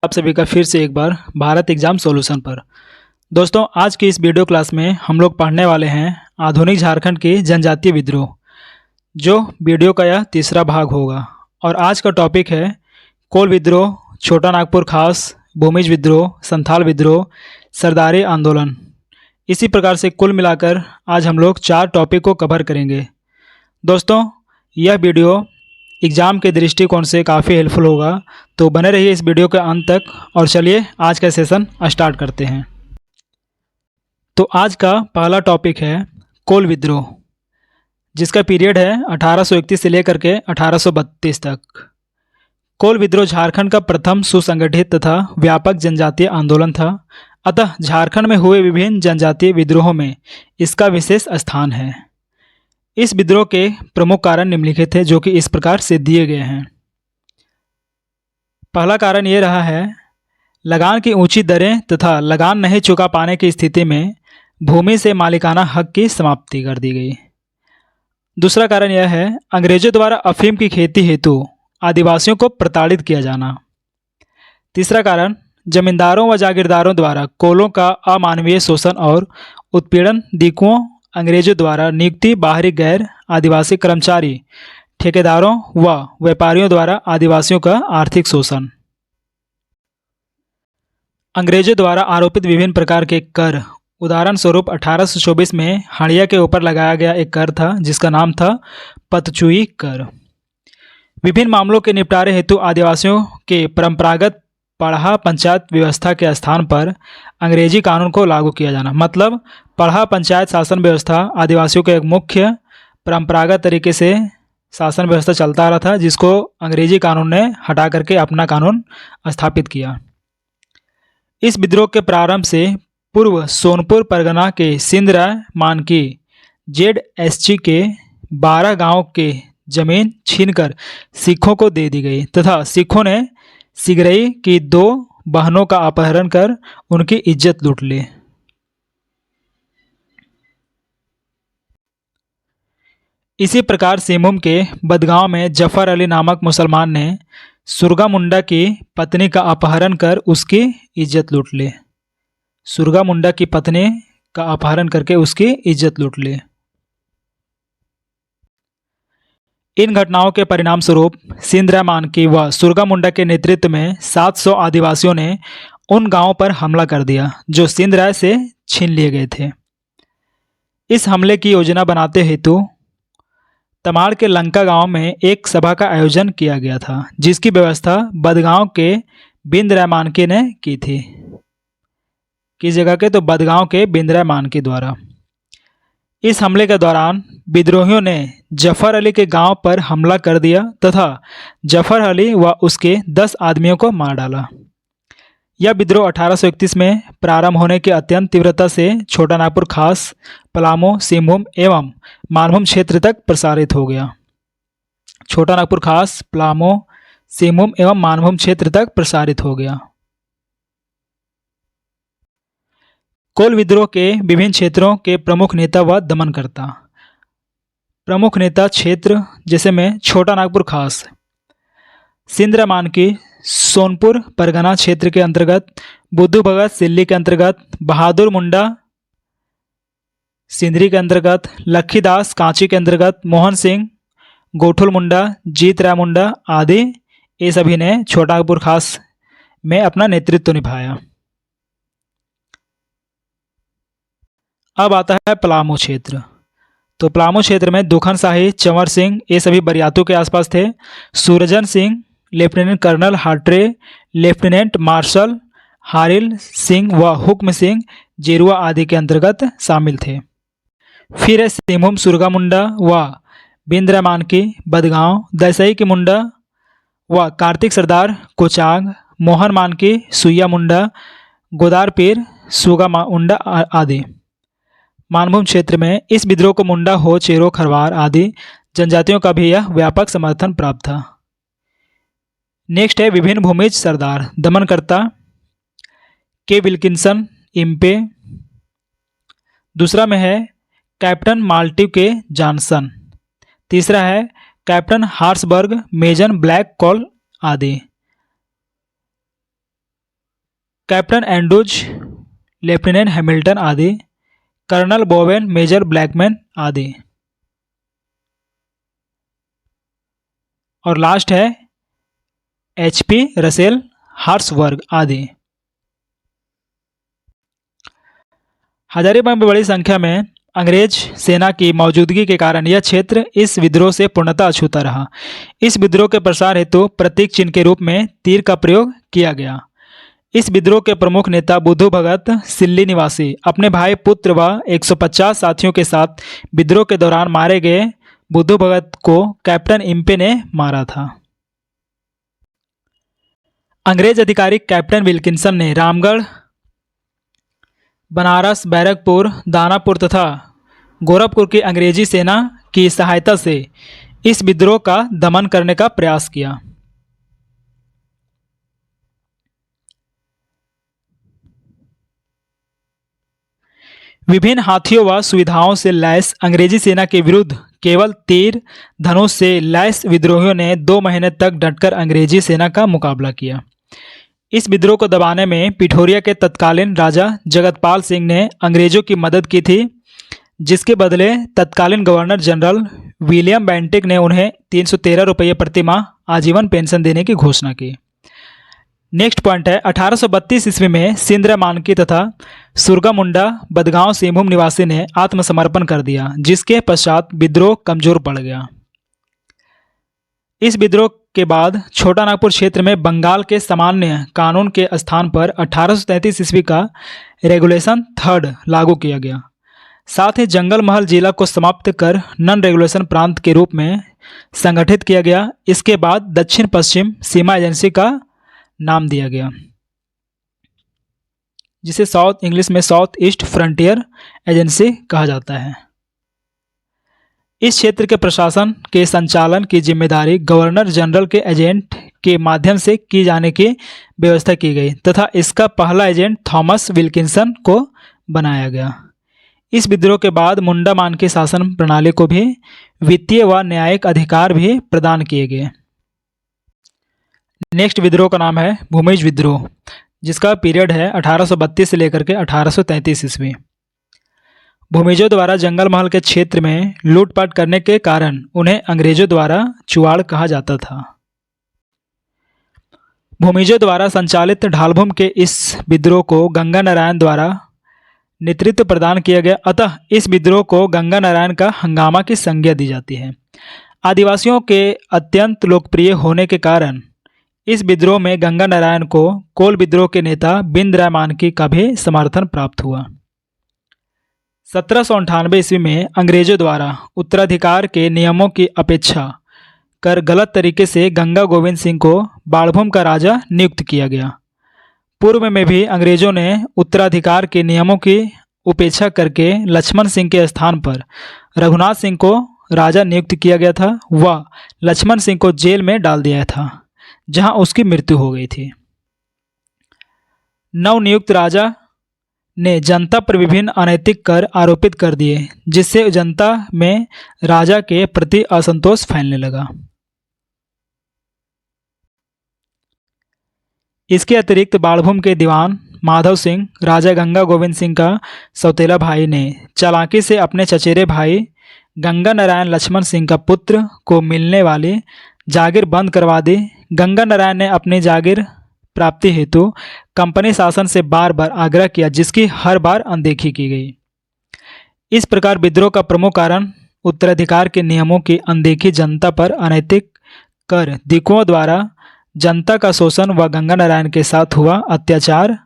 आप सभी का फिर से एक बार भारत एग्जाम सॉल्यूशन पर। दोस्तों, आज की इस वीडियो क्लास में हम लोग पढ़ने वाले हैं आधुनिक झारखंड के जनजातीय विद्रोह, जो वीडियो का यह तीसरा भाग होगा। और आज का टॉपिक है कोल विद्रोह, छोटा नागपुर खास, भूमिज विद्रोह, संथाल विद्रोह, सरदारी आंदोलन। इसी प्रकार से कुल मिलाकर आज हम लोग 4 टॉपिक को कवर करेंगे। दोस्तों, यह वीडियो एग्ज़ाम के दृष्टिकोण से काफ़ी हेल्पफुल होगा, तो बने रहिए इस वीडियो के अंत तक। और चलिए आज का सेशन स्टार्ट करते हैं। तो आज का पहला टॉपिक है कोल विद्रोह, जिसका पीरियड है 1831 से लेकर के 1832 तक। कोल विद्रोह झारखंड का प्रथम सुसंगठित तथा व्यापक जनजातीय आंदोलन था। अतः झारखंड में हुए विभिन्न जनजातीय विद्रोहों में इसका विशेष स्थान है। इस विद्रोह के प्रमुख कारण निम्नलिखित थे, जो कि इस प्रकार से दिए गए हैं। पहला कारण ये रहा है, लगान की ऊंची दरें तथा लगान नहीं चुका पाने की स्थिति में भूमि से मालिकाना हक की समाप्ति कर दी गई। दूसरा कारण यह है, अंग्रेजों द्वारा अफीम की खेती हेतु आदिवासियों को प्रताड़ित किया जाना। तीसरा कारण, जमींदारों व जागीरदारों द्वारा कोलों का अमानवीय शोषण और उत्पीड़न। दिकुओं, अंग्रेजों द्वारा नियुक्ति बाहरी गैर आदिवासी कर्मचारी, ठेकेदारों व व्यापारियों द्वारा आदिवासियों का आर्थिक शोषण। अंग्रेजों द्वारा आरोपित विभिन्न प्रकार के कर, उदाहरण स्वरूप 1824 में हड़िया के ऊपर लगाया गया एक कर था, जिसका नाम था पतचुई कर। विभिन्न मामलों के निपटारे हेतु आदिवासियों के परंपरागत पढ़ा पंचायत व्यवस्था के स्थान पर अंग्रेजी कानून को लागू किया जाना। मतलब पढ़ा पंचायत शासन व्यवस्था आदिवासियों का एक मुख्य परंपरागत तरीके से शासन व्यवस्था चलता आ रहा था, जिसको अंग्रेजी कानून ने हटा करके अपना कानून स्थापित किया। इस विद्रोह के प्रारंभ से पूर्व सोनपुर परगना के सिंधराय मानकी ZSG के 12 गांवों के जमीन छीनकर सिखों को दे दी गई तथा सिखों ने सिगरई की 2 बहनों का अपहरण कर उनकी इज्जत लूट ली। इसी प्रकार सिमुम के बदगांव में जफर अली नामक मुसलमान ने सुरगा मुंडा की पत्नी का अपहरण कर उसकी इज्जत लूट ली। सुरगा मुंडा की पत्नी का अपहरण करके उसकी इज्जत लूट ली। इन घटनाओं के परिणाम स्वरूप सिंधराय मानकी व सुरगा मुंडा के नेतृत्व में 700 आदिवासियों ने उन गांवों पर हमला कर दिया जो सिंधराय से छीन लिए गए थे। इस हमले की योजना बनाते हेतु तमाड़ के लंका गांव में एक सभा का आयोजन किया गया था, जिसकी व्यवस्था बदगांव के बिंदराय मानकी ने की थी। किस जगह के? तो बदगांव के बिंदराय मानकी द्वारा। इस हमले के दौरान विद्रोहियों ने जफर अली के गांव पर हमला कर दिया तथा जफर अली व उसके 10 आदमियों को मार डाला। यह विद्रोह 1831 में प्रारंभ होने की अत्यंत तीव्रता से छोटा नागपुर खास, पलामू, सिंहभूम एवं मानभूम क्षेत्र तक प्रसारित हो गया। छोटा नागपुर खास, पलामू, सिंहभूम एवं मानभूम क्षेत्र तक प्रसारित हो गया। कोल विद्रोह के विभिन्न क्षेत्रों के प्रमुख नेता व दमनकर्ता। प्रमुख नेता क्षेत्र जैसे में छोटा नागपुर खास, सिंधराय मानकी सोनपुर परगना क्षेत्र के अंतर्गत, बुद्धू भगत सिल्ली के अंतर्गत, बहादुर मुंडा सिंधरी के अंतर्गत, लखीदास कांची के अंतर्गत, मोहन सिंह गोठुल मुंडा, जीत राय मुंडा आदि, ये सभी ने छोटा नागपुर खास में अपना नेतृत्व निभाया। अब आता है पलामू क्षेत्र। तो पलामू क्षेत्र में दुखन शाही, चंवर सिंह, ये सभी बरियातू के आसपास थे। Surjan Singh, lieutenant colonel Hatre, lieutenant marshal Haril Singh व हुक्म सिंह जेरुआ आदि के अंतर्गत शामिल थे। फिर है सिंहभूम सुरगा मुंडा व बिंद्रा मानकी, बदगांव, दसई की मुंडा व कार्तिक सरदार कोचांग, मोहन मानकी, सुइया मुंडा, गोदार पीर, सुगा मुंडा आदि। मानभूम क्षेत्र में इस विद्रोह को मुंडा, हो, चेरो, खरवार आदि जनजातियों का भी यह व्यापक समर्थन प्राप्त था। नेक्स्ट है विभिन्न भूमिज सरदार दमनकर्ता के विल्किंसन इम्पे। दूसरा में है कैप्टन माल्टिव के जॉनसन। तीसरा है कैप्टन हार्सबर्ग, मेजन ब्लैक कॉल आदि। कैप्टन एंड्रूज, लेफ्टिनेंट हैमिल्टन आदि, कर्नल बोवेन, मेजर ब्लैकमैन आदि। और लास्ट है HP रसेल, हार्सवर्ग आदि। हजारीबाग में बड़ी संख्या में अंग्रेज सेना की मौजूदगी के कारण यह क्षेत्र इस विद्रोह से पूर्णतः अछूता रहा। इस विद्रोह के प्रसार हेतु प्रतीक चिन्ह के रूप में तीर का प्रयोग किया गया। इस विद्रोह के प्रमुख नेता बुद्धू भगत सिल्ली निवासी अपने भाई, पुत्र व 150 साथियों के साथ विद्रोह के दौरान मारे गए बुद्धू भगत को कैप्टन इम्पे ने मारा था। अंग्रेज अधिकारी कैप्टन विल्किंसन ने रामगढ़, बनारस, बैरकपुर, दानापुर तथा गोरखपुर की अंग्रेजी सेना की सहायता से इस विद्रोह का दमन करने का प्रयास किया। विभिन्न हाथियों व सुविधाओं से लैस अंग्रेजी सेना के विरुद्ध केवल तीर धनुष से लैस विद्रोहियों ने 2 महीने तक डटकर अंग्रेजी सेना का मुकाबला किया। इस विद्रोह को दबाने में पिठोरिया के तत्कालीन राजा जगतपाल सिंह ने अंग्रेजों की मदद की थी, जिसके बदले तत्कालीन गवर्नर जनरल विलियम बेंटिक ने उन्हें 313 रुपये प्रति माह आजीवन पेंशन देने की घोषणा की। नेक्स्ट पॉइंट है 1832 ईस्वी में सिंधरा मानकी तथा सुरगा मुंडा बदगांव सिंहभूम निवासी ने आत्मसमर्पण कर दिया, जिसके पश्चात विद्रोह कमजोर पड़ गया। इस विद्रोह के बाद छोटा नागपुर क्षेत्र में बंगाल के सामान्य कानून के स्थान पर 1833 ईस्वी का रेगुलेशन 3 लागू किया गया। साथ ही जंगल महल जिला को समाप्त कर नॉन रेगुलेशन प्रांत के रूप में संगठित किया गया। इसके बाद दक्षिण पश्चिम सीमा एजेंसी का नाम दिया गया, जिसे साउथ इंग्लिश में साउथ ईस्ट फ्रंटियर एजेंसी कहा जाता है। इस क्षेत्र के प्रशासन के संचालन की जिम्मेदारी गवर्नर जनरल के एजेंट के माध्यम से की जाने की व्यवस्था की गई तथा इसका पहला एजेंट थॉमस विल्किंसन को बनाया गया। इस विद्रोह के बाद मुंडा मानकी शासन प्रणाली को भी वित्तीय व न्यायिक अधिकार भी प्रदान किए गए। नेक्स्ट विद्रोह का नाम है भूमिज विद्रोह, जिसका पीरियड है 1832 से लेकर के 1833 ईस्वी। भूमिजों द्वारा जंगल महल के क्षेत्र में लूटपाट करने के कारण उन्हें अंग्रेजों द्वारा चुआड़ कहा जाता था। भूमिजों द्वारा संचालित ढालभूम के इस विद्रोह को गंगा नारायण द्वारा नेतृत्व प्रदान किया गया, अतः इस विद्रोह को गंगा नारायण का हंगामा की संज्ञा दी जाती है। आदिवासियों के अत्यंत लोकप्रिय होने के कारण इस विद्रोह में गंगा नारायण को कोल विद्रोह के नेता बिंद्राय मानकी का भी समर्थन प्राप्त हुआ। 1798 ईस्वी में अंग्रेजों द्वारा उत्तराधिकार के नियमों की अपेक्षा कर गलत तरीके से गंगा गोविंद सिंह को बाड़भूम का राजा नियुक्त किया गया। पूर्व में भी अंग्रेजों ने उत्तराधिकार के नियमों की उपेक्षा करके लक्ष्मण सिंह के स्थान पर रघुनाथ सिंह को राजा नियुक्त किया गया था व लक्ष्मण सिंह को जेल में डाल दिया था, जहां उसकी मृत्यु हो गई थी। नवनियुक्त राजा ने जनता पर विभिन्न अनैतिक कर आरोपित कर दिए, जिससे जनता में राजा के प्रति असंतोष फैलने लगा। इसके अतिरिक्त बाड़भूम के दीवान माधव सिंह राजा गंगा गोविंद सिंह का सौतेला भाई ने चालाकी से अपने चचेरे भाई गंगा नारायण लक्ष्मण सिंह का पुत्र को मिलने वाली जागीर बंद करवा दी। गंगा नारायण ने अपनी जागीर प्राप्ति हेतु कंपनी शासन से बार बार आग्रह किया, जिसकी हर बार अनदेखी की गई। इस प्रकार विद्रोह का प्रमुख कारण उत्तराधिकार के नियमों की अनदेखी, जनता पर अनैतिक कर दिकुओं द्वारा जनता का शोषण व गंगा नारायण के साथ हुआ अत्याचार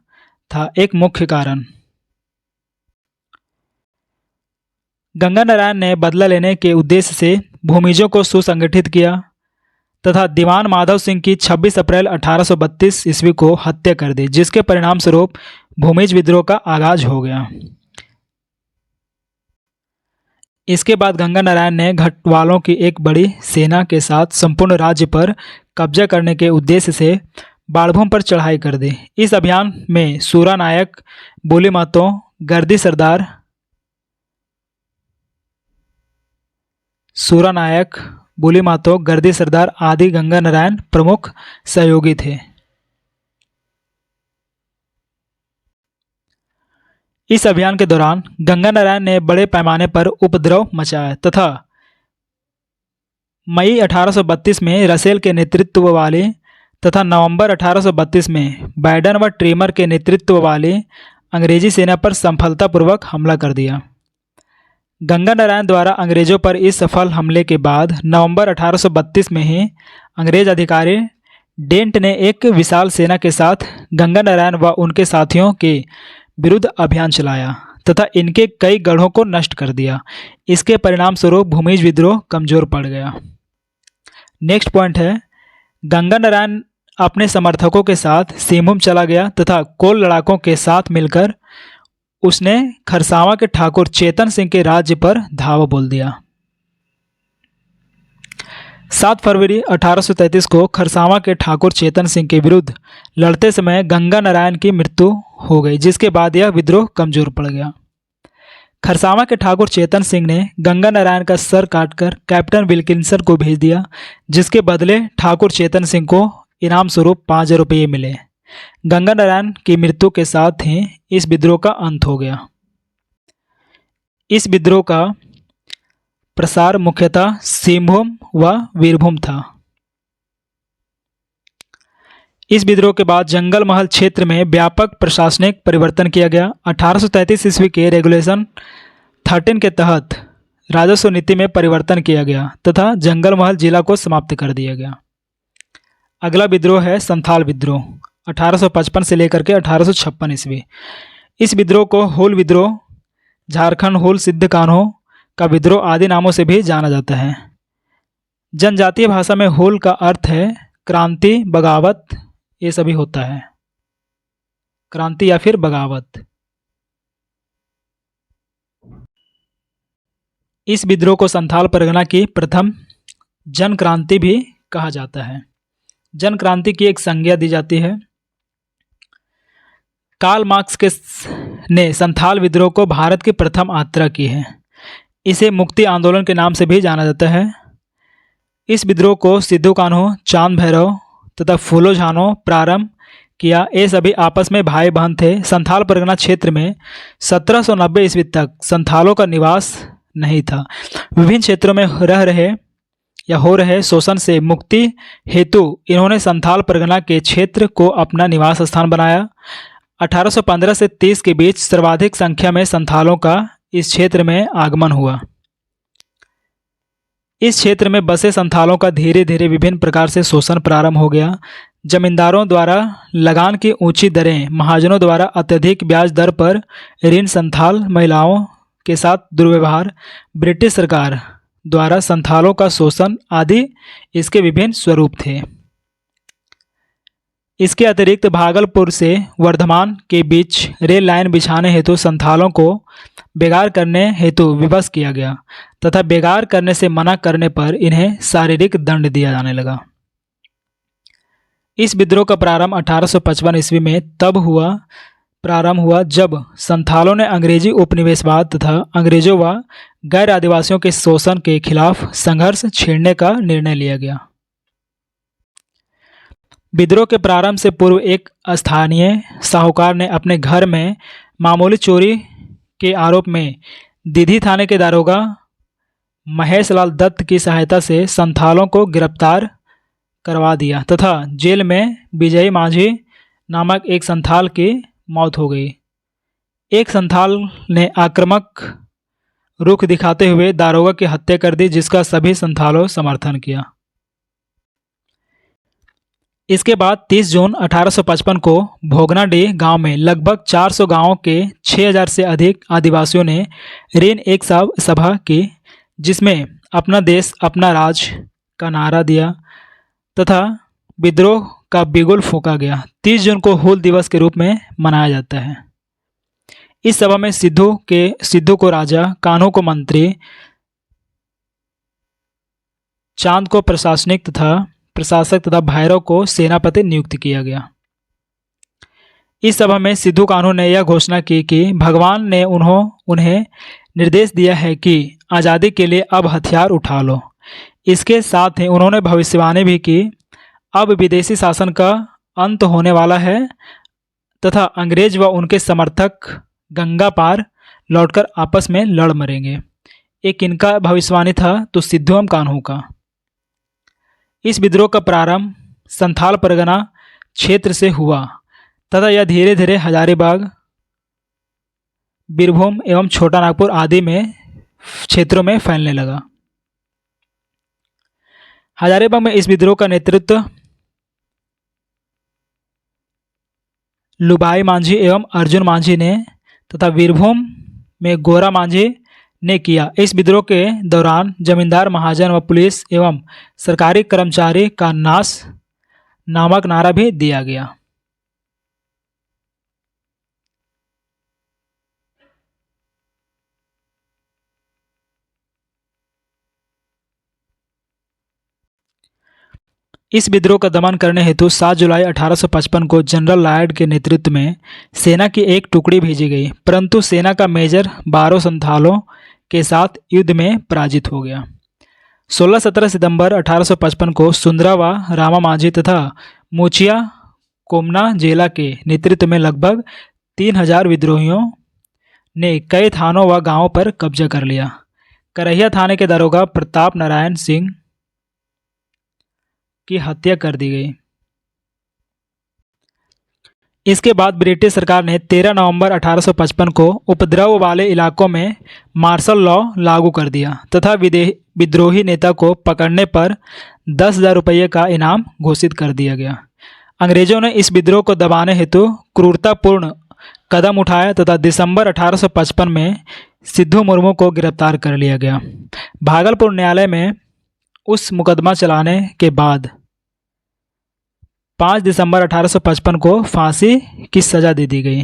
था एक मुख्य कारण। गंगा नारायण ने बदला लेने के उद्देश्य से भूमिजों को सुसंगठित किया तथा दीवान माधव सिंह की 26 अप्रैल 1832 ईस्वी को हत्या कर दी, जिसके परिणाम स्वरूप भूमिज विद्रोह का आगाज हो गया। इसके बाद गंगा नारायण ने घटवालों की एक बड़ी सेना के साथ संपूर्ण राज्य पर कब्जा करने के उद्देश्य से बाड़भूम पर चढ़ाई कर दी। इस अभियान में सूरा नायक, बोली महतो, गर्दी सरदार बोली महतो, गर्दी सरदार आदि गंगा नारायण प्रमुख सहयोगी थे। इस अभियान के दौरान गंगा नारायण ने बड़े पैमाने पर उपद्रव मचाया तथा मई 1832 में रसेल के नेतृत्व वाले तथा नवंबर 1832 में बैडन व ट्रेमर के नेतृत्व वाले अंग्रेजी सेना पर सफलतापूर्वक हमला कर दिया। गंगा नारायण द्वारा अंग्रेजों पर इस सफल हमले के बाद नवंबर 1832 में ही अंग्रेज अधिकारी डेंट ने एक विशाल सेना के साथ गंगा नारायण व उनके साथियों के विरुद्ध अभियान चलाया तथा इनके कई गढ़ों को नष्ट कर दिया। इसके परिणाम स्वरूप भूमिज विद्रोह कमजोर पड़ गया। नेक्स्ट पॉइंट है, गंगा नारायण अपने समर्थकों के साथ सिंहभूम चला गया तथा कोल लड़ाकों के साथ मिलकर उसने खरसावां के ठाकुर चेतन सिंह के राज्य पर धावा बोल दिया। 7 फरवरी 1833 को खरसावां के ठाकुर चेतन सिंह के विरुद्ध लड़ते समय गंगा नारायण की मृत्यु हो गई, जिसके बाद यह विद्रोह कमजोर पड़ गया। खरसावां के ठाकुर चेतन सिंह ने गंगा नारायण का सर काटकर कैप्टन विल्किंसन को भेज दिया, जिसके बदले ठाकुर चेतन सिंह को इनाम स्वरूप 5,000 रुपये मिले। गंगा नारायण की मृत्यु के साथ ही इस विद्रोह का अंत हो गया। इस विद्रोह का प्रसार मुख्यतः सिंहभूम व वीरभूम था। इस विद्रोह के बाद जंगल महल क्षेत्र में व्यापक प्रशासनिक परिवर्तन किया गया। 1833 ईस्वी के रेगुलेशन 13 के तहत राजस्व नीति में परिवर्तन किया गया तथा जंगल महल जिला को समाप्त कर दिया गया। अगला विद्रोह है संथाल विद्रोह, 1855 से लेकर के 1856 ईस्वी। इस विद्रोह को हूल विद्रोह, झारखंड हूल सिद्ध कान्हो का विद्रोह आदि नामों से भी जाना जाता है। जनजातीय भाषा में हूल का अर्थ है क्रांति, बगावत, ये सभी होता है, क्रांति या फिर बगावत। इस विद्रोह को संथाल परगना की प्रथम जन क्रांति भी कहा जाता है। जन क्रांति की एक संज्ञा दी जाती है। कार्ल मार्क्स ने संथाल विद्रोह को भारत की प्रथम यात्रा की है। इसे मुक्ति आंदोलन के नाम से भी जाना जाता है। इस विद्रोह को सिद्धू कान्हो, चांद भैरव तथा फूलो झानो प्रारंभ किया। ये सभी आपस में भाई बहन थे। संथाल परगना क्षेत्र में 1790 ईस्वी तक संथालों का निवास नहीं था। विभिन्न क्षेत्रों में हो रहे शोषण से मुक्ति हेतु इन्होंने संथाल परगना के क्षेत्र को अपना निवास स्थान बनाया। 1815 से 30 के बीच सर्वाधिक संख्या में संथालों का इस क्षेत्र में आगमन हुआ। इस क्षेत्र में बसे संथालों का धीरे धीरे विभिन्न प्रकार से शोषण प्रारंभ हो गया। जमींदारों द्वारा लगान की ऊंची दरें, महाजनों द्वारा अत्यधिक ब्याज दर पर ऋण, संथाल महिलाओं के साथ दुर्व्यवहार, ब्रिटिश सरकार द्वारा संथालों का शोषण आदि इसके विभिन्न स्वरूप थे। इसके अतिरिक्त भागलपुर से वर्धमान के बीच रेल लाइन बिछाने हेतु संथालों को बेगार करने हेतु विवश किया गया तथा बेगार करने से मना करने पर इन्हें शारीरिक दंड दिया जाने लगा। इस विद्रोह का प्रारंभ 1855 ईस्वी में प्रारंभ हुआ जब संथालों ने अंग्रेजी उपनिवेशवाद तथा अंग्रेजों व गैर आदिवासियों के शोषण के खिलाफ संघर्ष छेड़ने का निर्णय लिया गया। विद्रोह के प्रारंभ से पूर्व एक स्थानीय साहूकार ने अपने घर में मामूली चोरी के आरोप में दीधी थाने के दारोगा महेश लाल दत्त की सहायता से संथालों को गिरफ्तार करवा दिया तथा जेल में विजयी माझी नामक एक संथाल की मौत हो गई। एक संथाल ने आक्रामक रुख दिखाते हुए दारोगा की हत्या कर दी, जिसका सभी संथालों समर्थन किया। इसके बाद 30 जून 1855 को भोगनाडीह गांव में लगभग 400 गांवों के 6000 से अधिक आदिवासियों ने ऋण एक सभा की, जिसमें अपना देश अपना राज का नारा दिया तथा विद्रोह का बिगुल फूंका गया। 30 जून को हूल दिवस के रूप में मनाया जाता है। इस सभा में सिद्धू को राजा, कान्हो को मंत्री, चांद को प्रशासक तथा भैरव को सेनापति नियुक्त किया गया। इस सभा में सिद्धू कान्हो ने यह घोषणा की कि भगवान ने उन्हें निर्देश दिया है कि आज़ादी के लिए अब हथियार उठा लो। इसके साथ ही उन्होंने भविष्यवाणी भी की, अब विदेशी शासन का अंत होने वाला है तथा अंग्रेज व उनके समर्थक गंगा पार लौटकर आपस में लड़ मरेंगे। एक इनका भविष्यवाणी था तो सिद्धू एवं कान्हू का। इस विद्रोह का प्रारंभ संथाल परगना क्षेत्र से हुआ तथा यह धीरे धीरे हजारीबाग, बीरभूम एवं छोटा नागपुर आदि में क्षेत्रों में फैलने लगा। हजारीबाग में इस विद्रोह का नेतृत्व लुबाई मांझी एवं अर्जुन मांझी ने तथा बीरभूम में गोरा मांझी ने किया। इस विद्रोह के दौरान जमींदार, महाजन व पुलिस एवं सरकारी कर्मचारी का नाश नामक नारा भी दिया गया। इस विद्रोह का दमन करने हेतु 7 जुलाई 1855 को जनरल लायड के नेतृत्व में सेना की एक टुकड़ी भेजी गई, परंतु सेना का मेजर 12 संथालों के साथ युद्ध में पराजित हो गया। 16-17 सितंबर 1855 को सुंदरा व रामा मांझी तथा मुचिया कोमना जेला के नेतृत्व में लगभग 3000 विद्रोहियों ने कई थानों व गांवों पर कब्जा कर लिया। करहिया थाने के दरोगा प्रताप नारायण सिंह की हत्या कर दी गई। इसके बाद ब्रिटिश सरकार ने 13 नवंबर 1855 को उपद्रव वाले इलाकों में मार्शल लॉ लागू कर दिया तथा विद्रोही नेता को पकड़ने पर 10,000 रुपये का इनाम घोषित कर दिया गया। अंग्रेजों ने इस विद्रोह को दबाने हेतु क्रूरतापूर्ण कदम उठाया तथा दिसंबर 1855 में सिद्धू मुर्मू को गिरफ्तार कर लिया गया। भागलपुर न्यायालय में उस मुकदमा चलाने के बाद 5 दिसंबर 1855 को फांसी की सजा दे दी गई।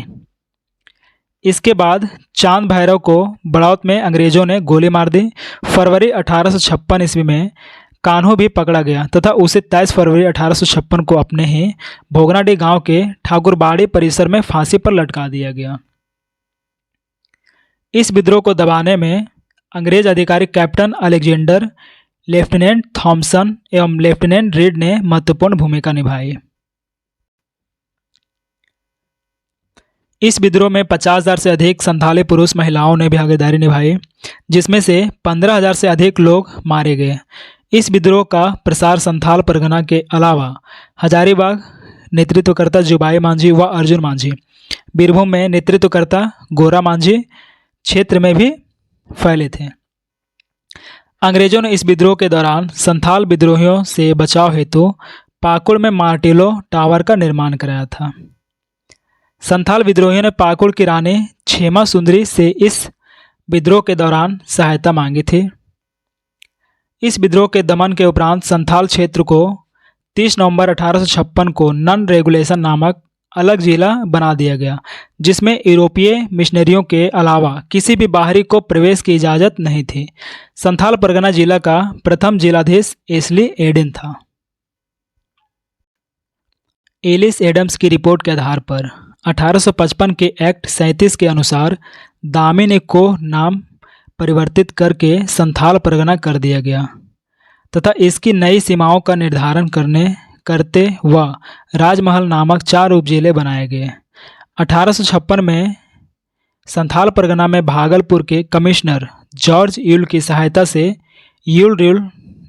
इसके बाद चांद भैरव को बड़ौत में अंग्रेजों ने गोली मार दी। फरवरी 1856 ईस्वी में कान्हू भी पकड़ा गया तथा उसे 23 फरवरी 1856 को अपने ही भोगनाडीह गांव के ठाकुरबाड़ी परिसर में फांसी पर लटका दिया गया। इस विद्रोह को दबाने में अंग्रेज अधिकारी कैप्टन अलेक्जेंडर, लेफ्टिनेंट थॉमसन एवं लेफ्टिनेंट रीड ने महत्वपूर्ण भूमिका निभाई। इस विद्रोह में 50,000 से अधिक संथाली पुरुष महिलाओं ने भागीदारी निभाई, जिसमें से 15,000 से अधिक लोग मारे गए। इस विद्रोह का प्रसार संथाल परगना के अलावा हजारीबाग नेतृत्वकर्ता जुबाई मांझी व अर्जुन मांझी, बीरभूम में नेतृत्वकर्ता गोरा मांझी क्षेत्र में भी फैले थे। अंग्रेजों ने इस विद्रोह के दौरान संथाल विद्रोहियों से बचाव हेतु पाकुड़ में मार्टिलो टावर का निर्माण कराया था। संथाल विद्रोहियों ने पाकुड़ की रानी क्षेमा सुंदरी से इस विद्रोह के दौरान सहायता मांगी थी। इस विद्रोह के दमन के उपरांत संथाल क्षेत्र को 30 नवंबर 1856 को नन रेगुलेशन नामक अलग जिला बना दिया गया, जिसमें यूरोपीय मिशनरियों के अलावा किसी भी बाहरी को प्रवेश की इजाज़त नहीं थी। संथाल परगना जिला का प्रथम जिलाधीश एस्ली एडन था। एलिस एडम्स की रिपोर्ट के आधार पर 1855 के एक्ट 37 के अनुसार दामिनी को नाम परिवर्तित करके संथाल परगना कर दिया गया तथा इसकी नई सीमाओं का निर्धारण करते व राजमहल नामक 4 उपजिले बनाए गए। 1856 में संथाल परगना में भागलपुर के कमिश्नर जॉर्ज यूल की सहायता से यूल रूल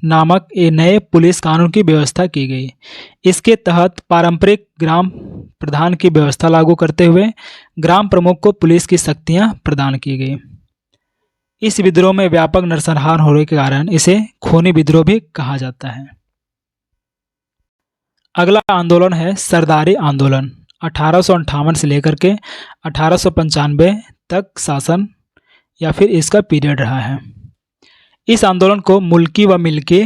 नामक एक नए पुलिस कानून की व्यवस्था की गई। इसके तहत पारंपरिक ग्राम प्रधान की व्यवस्था लागू करते हुए ग्राम प्रमुख को पुलिस की शक्तियां प्रदान की गई। इस विद्रोह में व्यापक नरसंहार होने के कारण इसे खूनी विद्रोह भी कहा जाता है। अगला आंदोलन है सरदारी आंदोलन। 1858 से लेकर के 1895 तक शासन या फिर इसका पीरियड रहा है। इस आंदोलन को मुल्की व मिल्की,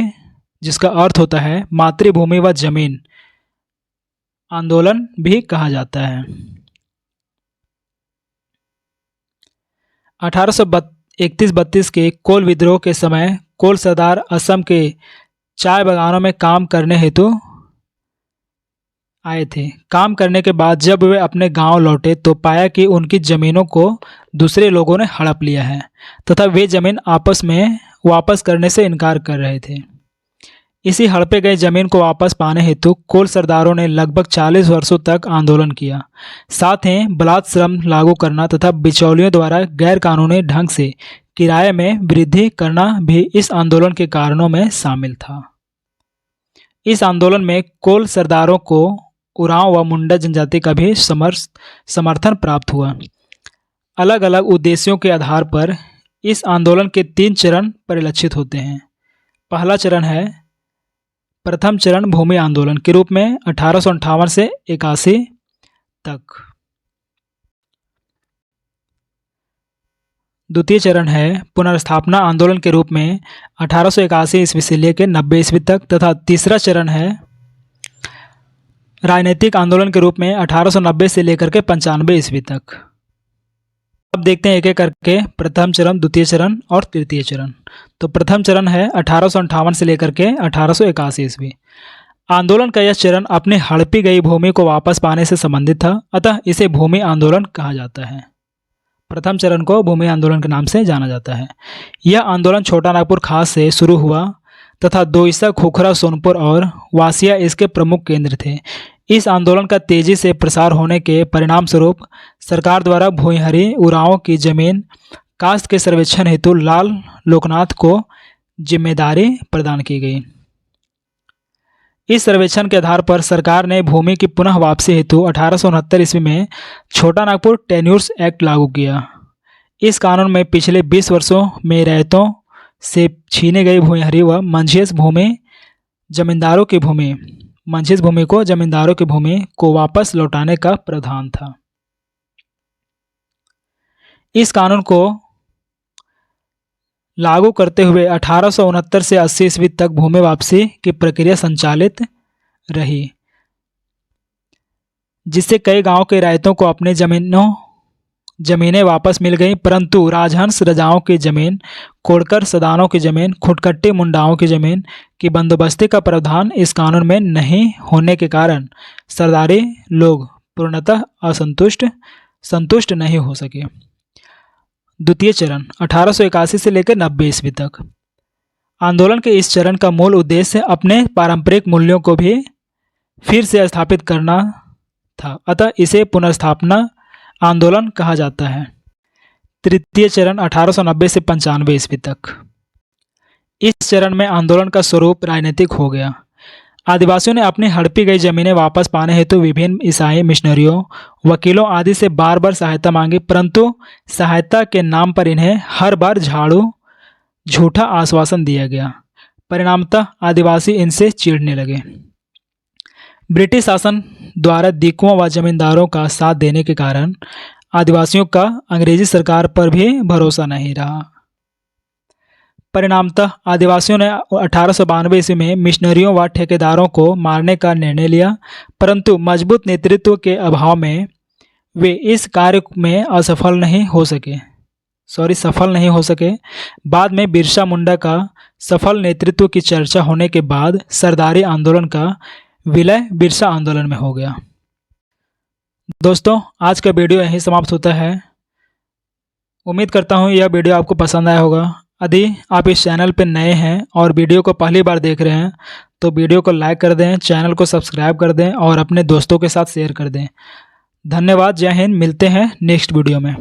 जिसका अर्थ होता है मातृभूमि व जमीन, आंदोलन भी कहा जाता है। 1831-32 के कोल विद्रोह के समय कोल सरदार असम के चाय बागानों में काम करने हेतु आए थे। काम करने के बाद जब वे अपने गांव लौटे तो पाया कि उनकी ज़मीनों को दूसरे लोगों ने हड़प लिया है तथा वे ज़मीन आपस में वापस करने से इनकार कर रहे थे। इसी हड़पे गई जमीन को वापस पाने हेतु कोल सरदारों ने लगभग 40 वर्षों तक आंदोलन किया। साथ ही बलात् श्रम लागू करना तथा बिचौलियों द्वारा गैर कानूनी ढंग से किराए में वृद्धि करना भी इस आंदोलन के कारणों में शामिल था। इस आंदोलन में कोल सरदारों को उरांव व मुंडा जनजाति का भी समर्थन प्राप्त हुआ। अलग अलग उद्देश्यों के आधार पर इस आंदोलन के 3 चरण परिलक्षित होते हैं। पहला चरण है प्रथम चरण भूमि आंदोलन के रूप में 1858 से 81 तक। द्वितीय चरण है पुनर्स्थापना आंदोलन के रूप में 1881 ईस्वी से लेकर 90 ईस्वी तक, तथा तीसरा चरण है राजनीतिक आंदोलन के रूप में 1890 से लेकर के 95 ईस्वी तक। अब देखते हैं एक एक करके प्रथम चरण, द्वितीय चरण और तृतीय चरण। तो प्रथम चरण है 1858 से लेकर के 1881 ईस्वी। आंदोलन का यह चरण अपनी हड़पी गई भूमि को वापस पाने से संबंधित था, अतः इसे भूमि आंदोलन कहा जाता है। प्रथम चरण को भूमि आंदोलन के नाम से जाना जाता है। यह आंदोलन छोटा नागपुर खास से शुरू हुआ तथा दोईसा, खोखरा, सोनपुर और वासिया इसके प्रमुख केंद्र थे। इस आंदोलन का तेजी से प्रसार होने के परिणाम स्वरूप सरकार द्वारा भूइंहरी उरांव की जमीन कास्ट के सर्वेक्षण हेतु लाल लोकनाथ को जिम्मेदारी प्रदान की गई। इस सर्वेक्षण के आधार पर सरकार ने भूमि की पुनः वापसी हेतु 1869 ईस्वी में छोटा नागपुर टेन्यूर्स एक्ट लागू किया। इस कानून में पिछले 20 वर्षों में रैयतों से छीने गई भूइंहरी व मंझेस भूमि को जमींदारों की भूमि को वापस लौटाने का प्रावधान था। इस कानून को लागू करते हुए 1869 से 80 ईस्वी तक भूमि वापसी की प्रक्रिया संचालित रही, जिससे कई गांव के रैयतों को अपनी जमीनें वापस मिल गईं, परंतु राजहंस राजाओं की जमीन, कोड़कर सदानों की जमीन, खुटकट्टी मुंडाओं की जमीन की बंदोबस्ती का प्रावधान इस कानून में नहीं होने के कारण सरदारी लोग पूर्णतः संतुष्ट नहीं हो सके। द्वितीय चरण 1881 से लेकर 90 ईस्वी तक। आंदोलन के इस चरण का मूल उद्देश्य अपने पारंपरिक मूल्यों को भी फिर से स्थापित करना था, अतः इसे पुनर्स्थापना आंदोलन कहा जाता है। तृतीय चरण 1890 से 95 ईस्वी तक। इस चरण में आंदोलन का स्वरूप राजनीतिक हो गया। आदिवासियों ने अपनी हड़पी गई जमीनें वापस पाने हेतु विभिन्न ईसाई मिशनरियों, वकीलों आदि से बार बार सहायता मांगी, परंतु सहायता के नाम पर इन्हें हर बार झूठा आश्वासन दिया गया। परिणामतः आदिवासी इनसे चिढ़ने लगे। ब्रिटिश शासन द्वारा दीकुओं व जमींदारों का साथ देने के कारण आदिवासियों का अंग्रेजी सरकार पर भी भरोसा नहीं रहा। परिणामतः आदिवासियों ने 1892 ईस्वी में मिशनरियों व ठेकेदारों को मारने का निर्णय लिया, परंतु मजबूत नेतृत्व के अभाव में वे इस कार्य में सफल नहीं हो सके। बाद में बिरसा मुंडा का सफल नेतृत्व की चर्चा होने के बाद सरदारी आंदोलन का विलय बिरसा आंदोलन में हो गया। दोस्तों, आज का वीडियो यहीं समाप्त होता है। उम्मीद करता हूँ यह वीडियो आपको पसंद आया होगा। यदि आप इस चैनल पर नए हैं और वीडियो को पहली बार देख रहे हैं तो वीडियो को लाइक कर दें, चैनल को सब्सक्राइब कर दें और अपने दोस्तों के साथ शेयर कर दें। धन्यवाद। जय हिंद। मिलते हैं नेक्स्ट वीडियो में।